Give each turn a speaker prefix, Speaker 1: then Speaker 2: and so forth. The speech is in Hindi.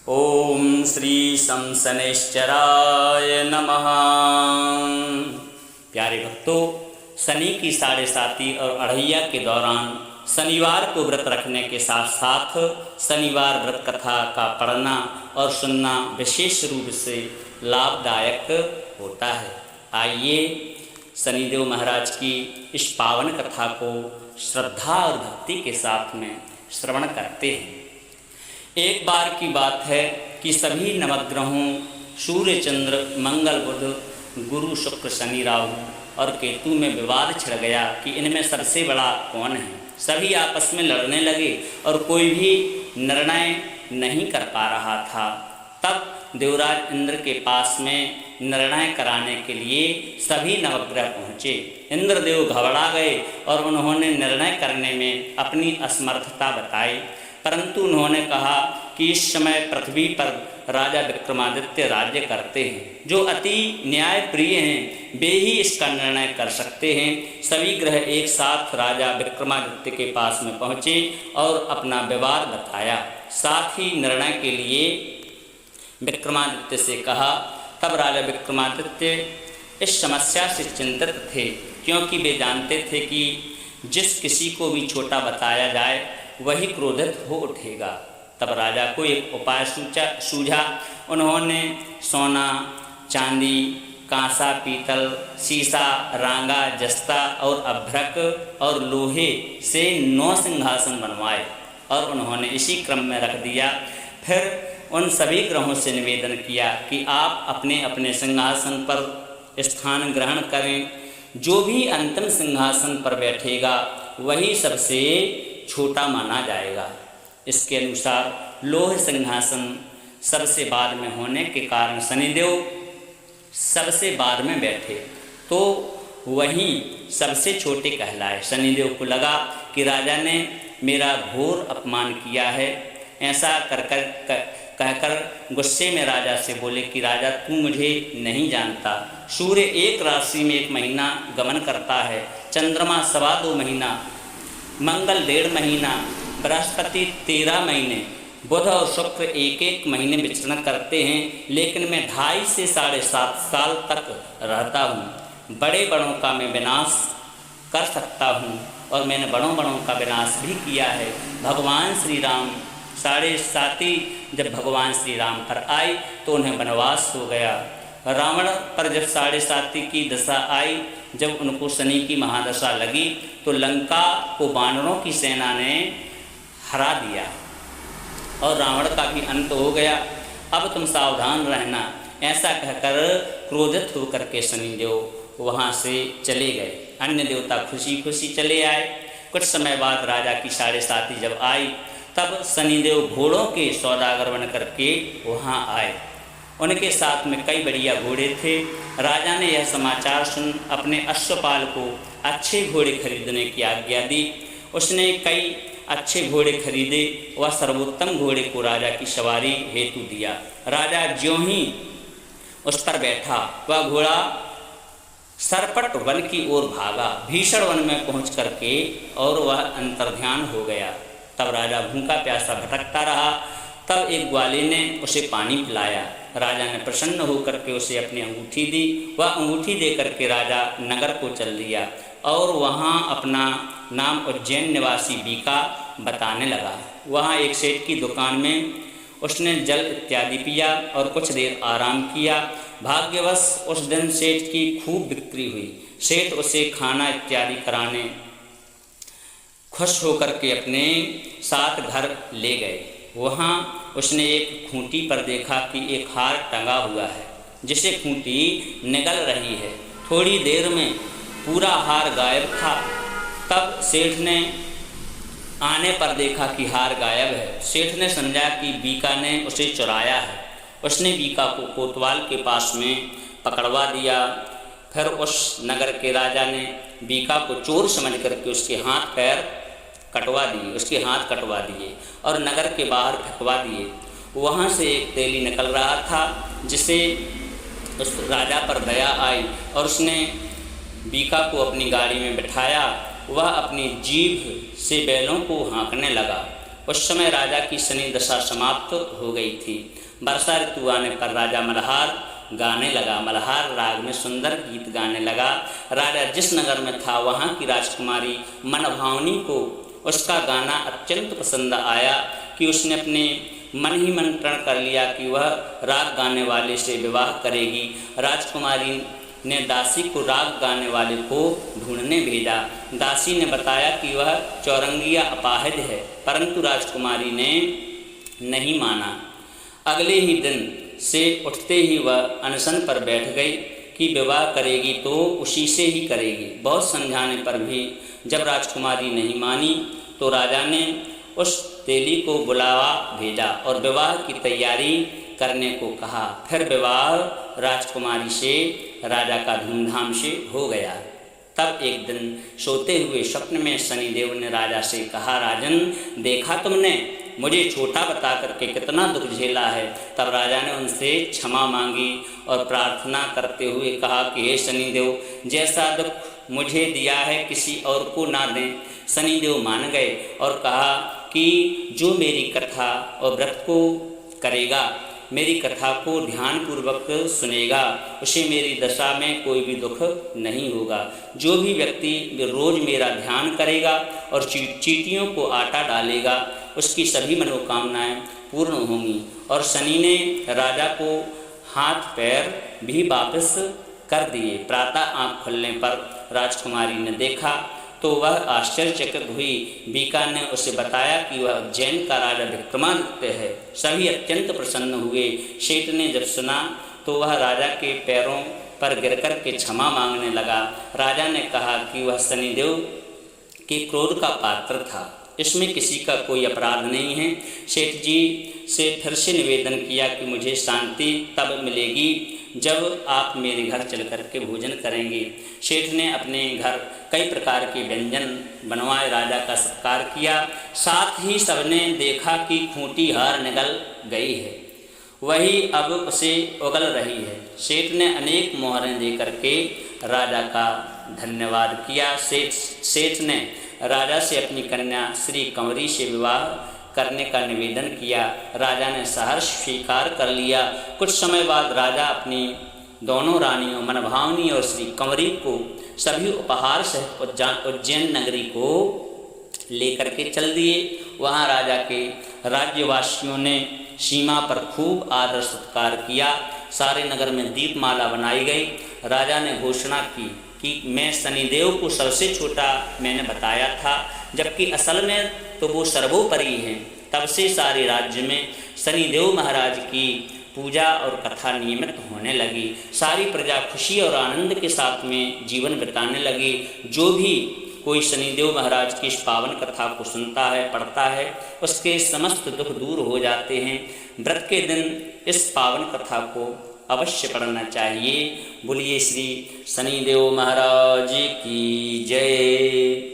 Speaker 1: ओम श्री शमशनैश्चराय नमः। प्यारे भक्तों, शनि की 7.5 और अढ़ैया के दौरान शनिवार को व्रत रखने के साथ साथ शनिवार व्रत कथा का पढ़ना और सुनना विशेष रूप से लाभदायक होता है। आइए शनिदेव महाराज की इस पावन कथा को श्रद्धा और भक्ति के साथ में श्रवण करते हैं। एक बार की बात है कि सभी नवग्रहों सूर्य, चंद्र, मंगल, बुध, गुरु, शुक्र, शनि, राहु और केतु में विवाद छिड़ गया कि इनमें सबसे बड़ा कौन है। सभी आपस में लड़ने लगे और कोई भी निर्णय नहीं कर पा रहा था। तब देवराज इंद्र के पास में निर्णय कराने के लिए सभी नवग्रह पहुँचे। इंद्रदेव घबरा गए और उन्होंने निर्णय करने में अपनी असमर्थता बताई, परंतु उन्होंने कहा कि इस समय पृथ्वी पर राजा विक्रमादित्य राज्य करते हैं, जो अति न्यायप्रिय हैं, वे ही इसका निर्णय कर सकते हैं। सभी ग्रह एक साथ राजा विक्रमादित्य के पास में पहुँचे और अपना विवाद बताया, साथ ही निर्णय के लिए विक्रमादित्य से कहा। तब राजा विक्रमादित्य इस समस्या से चिंतित थे, क्योंकि वे जानते थे कि जिस किसी को भी छोटा बताया जाए वही क्रोधित हो उठेगा। तब राजा को एक उपाय सूझा। उन्होंने सोना, चांदी, कांसा, पीतल, सीसा, रांगा, जस्ता और अभ्रक और लोहे से 9 सिंहासन बनवाए और उन्होंने इसी क्रम में रख दिया। फिर उन सभी ग्रहों से निवेदन किया कि आप अपने अपने सिंहासन पर स्थान ग्रहण करें। जो भी अंतिम सिंहासन पर बैठेगा वही सबसे छोटा माना जाएगा। इसके अनुसार लोह सिंहासन सबसे बाद में होने के कारण शनिदेव सबसे बाद में बैठे, तो वही सबसे छोटे कहलाए। शनिदेव को लगा कि राजा ने मेरा घोर अपमान किया है। ऐसा कहकर गुस्से में राजा से बोले कि राजा, तू मुझे नहीं जानता। सूर्य एक राशि में 1 महीना गमन करता है, चंद्रमा 2.25 महीना, मंगल 1.5 महीना, बृहस्पति 13 महीने, बुध और शुक्र 1-1 महीने विचरण करते हैं, लेकिन मैं 2.5 से 7.5 साल तक रहता हूँ। बड़े बड़ों का मैं विनाश कर सकता हूँ और मैंने बड़ों का विनाश भी किया है। भगवान श्री राम 7.5 जब भगवान श्री राम पर आई तो उन्हें वनवास हो गया। रावण पर जब 7.5 की दशा आई, जब उनको शनि की महादशा लगी, तो लंका को वानरों की सेना ने हरा दिया और रावण का भी अंत हो गया। अब तुम सावधान रहना, ऐसा कहकर क्रोधित होकर के शनिदेव वहाँ से चले गए। अन्य देवता खुशी खुशी चले आए। कुछ समय बाद राजा की 7.5 जब आई, तब शनिदेव घोड़ों के सौदागर बन करके वहाँ आए। उनके साथ में कई बढ़िया घोड़े थे। राजा ने यह समाचार सुन अपने अश्वपाल को अच्छे घोड़े खरीदने की आज्ञा दी। उसने कई अच्छे घोड़े खरीदे। वह सर्वोत्तम घोड़े को राजा की सवारी हेतु दिया। राजा ज्यों ही उस पर बैठा, वह घोड़ा सरपट वन की ओर भागा, भीषण वन में पहुँच करके और वह अंतर्ध्यान हो गया। तब राजा भूखा प्यासा भटकता रहा। तब एक ग्वाले ने उसे पानी पिलाया। राजा ने प्रसन्न होकर के उसे अपनी अंगूठी दी। वह अंगूठी दे करके राजा नगर को चल दिया और वहाँ अपना नाम उज्जैन निवासी बीका बताने लगा। वहाँ एक सेठ की दुकान में उसने जल इत्यादि पिया और कुछ देर आराम किया। भाग्यवश उस दिन सेठ की खूब बिक्री हुई। सेठ उसे खाना इत्यादि कराने खुश होकर के अपने साथ घर ले गए। वहाँ उसने एक खूंटी पर देखा कि एक हार टंगा हुआ है, जिसे खूंटी निगल रही है। थोड़ी देर में पूरा हार गायब था। तब सेठ ने आने पर देखा कि हार गायब है। सेठ ने समझा कि बीका ने उसे चुराया है। उसने बीका को कोतवाल के पास में पकड़वा दिया। फिर उस नगर के राजा ने बीका को चोर समझ करके उसके हाथ पैर कटवा दिए, उसके हाथ कटवा दिए और नगर के बाहर फेंकवा दिए। वहाँ से एक तेली निकल रहा था, जिसे उस राजा पर दया आई और उसने बीका को अपनी गाड़ी में बिठाया। वह अपनी जीभ से बैलों को हाँकने लगा। उस समय राजा की शनि दशा समाप्त हो गई थी। वर्षा ऋतु आने पर राजा मल्हार गाने लगा। मल्हार राग में सुंदर गीत गाने लगा। राजा जिस नगर में था वहाँ की राजकुमारी मनभावनी को उसका गाना अत्यंत पसंद आया कि उसने अपने मन ही मन प्रण कर लिया कि वह राग गाने वाले से विवाह करेगी। राजकुमारी ने दासी को राग गाने वाले को ढूंढने भेजा। दासी ने बताया कि वह चौरंगिया अपाहिज है, परंतु राजकुमारी ने नहीं माना। अगले ही दिन से उठते ही वह अनशन पर बैठ गई कि विवाह करेगी तो उसी से ही करेगी। बहुत समझाने पर भी जब राजकुमारी नहीं मानी तो राजा ने उस तेली को बुलावा भेजा और विवाह की तैयारी करने को कहा। फिर विवाह राजकुमारी से राजा का धूमधाम से हो गया। तब एक दिन सोते हुए स्वप्न में शनिदेव ने राजा से कहा, राजन, देखा तुमने मुझे छोटा बता करके कितना दुख झेला है। तब राजा ने उनसे क्षमा मांगी और प्रार्थना करते हुए कहा कि हे शनिदेव, जैसा दुख मुझे दिया है किसी और को ना दें। शनिदेव मान गए और कहा कि जो मेरी कथा और व्रत को करेगा, मेरी कथा को ध्यानपूर्वक सुनेगा, उसे मेरी दशा में कोई भी दुख नहीं होगा। जो भी व्यक्ति रोज़ मेरा ध्यान करेगा और चींटियों को आटा डालेगा, उसकी सभी मनोकामनाएं पूर्ण होंगी। और शनि ने राजा को हाथ पैर भी वापस कर दिए। प्रातः आँख खुलने पर राजकुमारी ने देखा तो वह आश्चर्यचकित हुई। बीका ने उसे बताया कि वह उज्जैन का राजा विक्रमादित्य है। सभी अत्यंत प्रसन्न हुए। सेठ ने जब सुना तो वह राजा के पैरों पर गिरकर के क्षमा मांगने लगा। राजा ने कहा कि वह शनिदेव के क्रोध का पात्र था, इसमें किसी का कोई अपराध नहीं है। सेठ जी से फिर से निवेदन किया कि मुझे शांति तब मिलेगी जब आप मेरे घर चल कर के भोजन करेंगे। सेठ ने अपने घर कई प्रकार के व्यंजन बनवाए, राजा का सत्कार किया। साथ ही सबने देखा कि खूंटी हार निकल गई है, वही अब उसे उगल रही है। सेठ ने अनेक मोहरें दे करके राजा का धन्यवाद किया। सेठ ने राजा से अपनी कन्या श्री कंवरी से विवाह करने का निवेदन किया। राजा ने सहर्ष स्वीकार कर लिया। कुछ समय बाद राजा अपनी दोनों रानियों मनभावनी और श्री कंवरी को सभी उपहार सहित उज्जैन नगरी को लेकर के चल दिए। वहाँ राजा के राज्यवासियों ने सीमा पर खूब आदर सत्कार किया। सारे नगर में दीपमाला बनाई गई। राजा ने घोषणा की कि मैं शनिदेव को सबसे छोटा मैंने बताया था, जबकि असल में तो वो सर्वोपरि हैं। तब से सारे राज्य में शनिदेव महाराज की पूजा और कथा नियमित होने लगी। सारी प्रजा खुशी और आनंद के साथ में जीवन बिताने लगी। जो भी कोई शनिदेव महाराज की इस पावन कथा को सुनता है, पढ़ता है, उसके समस्त दुख दूर हो जाते हैं। व्रत के दिन इस पावन कथा को अवश्य पढ़ना चाहिए। बोलिए श्री शनिदेव महाराज की जय।